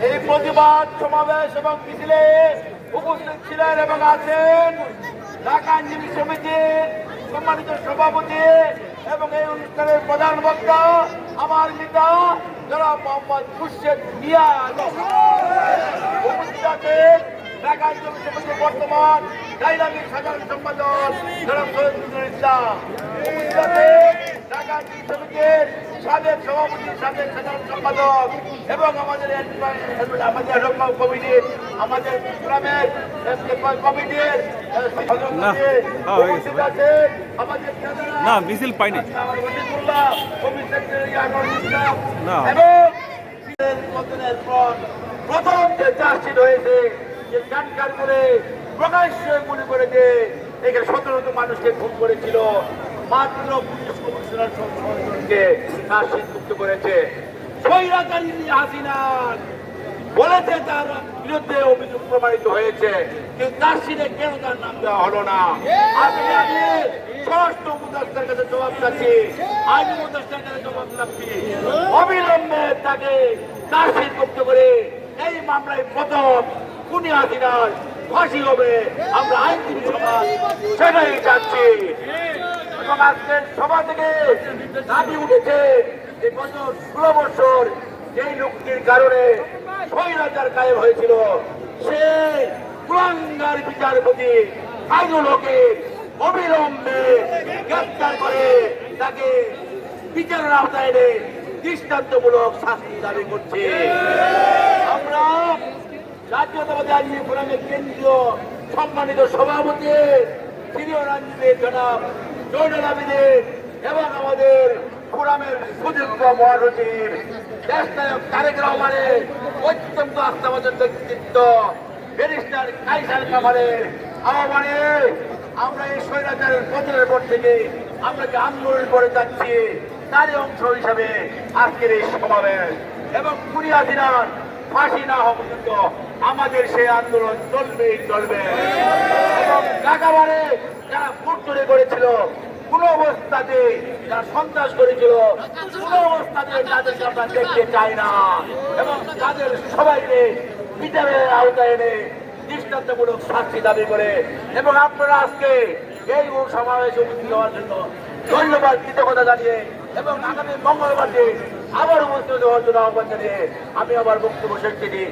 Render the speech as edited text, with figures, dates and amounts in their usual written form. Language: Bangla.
এই প্রতিবাদ সমাবেশ এবং মিছিলে উপস্থিত ছিলেন এবং আছেন ঢাকা আইনজীবী সমিতির সম্মানিত সভাপতি এবং এই অনুষ্ঠানের প্রধান বক্তা আমার নেতা জনাব মোহাম্মদ খুরশেদ মিয়া। উপস্থিত আছেন ঢাকা আইনজীবী সমিতির বর্তমান ডাইনামিক সাধারণ সম্পাদক জনাব সৈয়দ নজরুল ইসলাম। উপস্থিত আছেন ঢাকা আইনজীবী সমিতির সাবেক সভাপতি সাবেক সাধারণ সম্পাদক এবং আমাদের কমিটির আমাদের গ্রামের কমিটির না মিছিল পাইনি প্রথম যে চার্জশিট হয়েছে যে কানকার করে প্রকাশ্যে মনে করে যে এখানে 17জন মানুষকে খুন করেছিল, মাত্র পুলিশ কমিশনার সংসদকে চার্জশিট মুক্ত করেছে। স্বৈরাচারী হাসিনার বলেছে তার বিরুদ্ধে অভিযোগ প্রমাণিত হয়েছে, কিন্তু চার্জশিটে কেন তার নাম দেওয়া হলো না? আজকে আমি স্বরাষ্ট্র উপদেষ্টার কাছে জবাব চাচ্ছি, আইন উপদেষ্টার কাছে জবাব চাচ্ছি, অবিলম্বে তাকে চার্জশিট মুক্ত করে এই মামলায় প্রথম খুনি হাসিনার ফাঁসি হবে। আমরা আইনজীবী সমাজ সেটাই চাচ্ছি। এবং আজকের সভা থেকে দাবি উঠেছে যে গত 16 বছর যেই লোকটির কারণে স্বৈরাচার কায়েম হয়েছিল, সেই কুলাঙ্গার বিচারপতি আইনুল হককে অবিলম্বে গ্রেফতার করে তাকে বিচারের আওতায় এনে দৃষ্টান্তমূলক শাস্তি দাবি করছে। আমরা জাতীয়তাবাদী আইনজীবী ফোরামের কেন্দ্রীয় সম্মানিত সভাপতি সিনিয়র আইনজীবী জনাব জয়নুল আবেদিন এবং আমাদের ফোরামের সুযোগ্য মহাসচিব দেশনায়ক তারেক রহমানের অত্যন্ত আস্থাভাজন ব্যক্তিত্ব ব্যারিস্টার কাইসার কামালের আহ্বানে আমরা এই স্বৈরাচারের পতনের পর থেকে আমরা যে আন্দোলন করে যাচ্ছি তারই অংশ হিসাবে আজকের এই সমাবেশ। এবং খুনি হাসিনার ফাঁসি না হওয়া পর্যন্ত আমাদের সেই আন্দোলন চলবেই চলবে। এবং ঢাকাবারে যারা ভোট চুরি করেছিল, কোন অবস্থাতে যারা সন্ত্রাস করেছিল, কোন অবস্থাতে তাদেরকে আমরা দেখতে চাই না। এবং তাদের সবাইকে বিচারের আওতায় এনে দৃষ্টান্তমূলক শাস্তি দাবি করে এবং আপনারা আজকে এই সমাবেশে উপস্থিত হওয়ার জন্য ধন্যবাদ কৃতজ্ঞতা জানিয়ে এবং আগামী মঙ্গলবার দিন আবার উপস্থিত হওয়ার জন্য আহ্বান জানিয়ে আমি আবার বক্তব্য শেষ করি।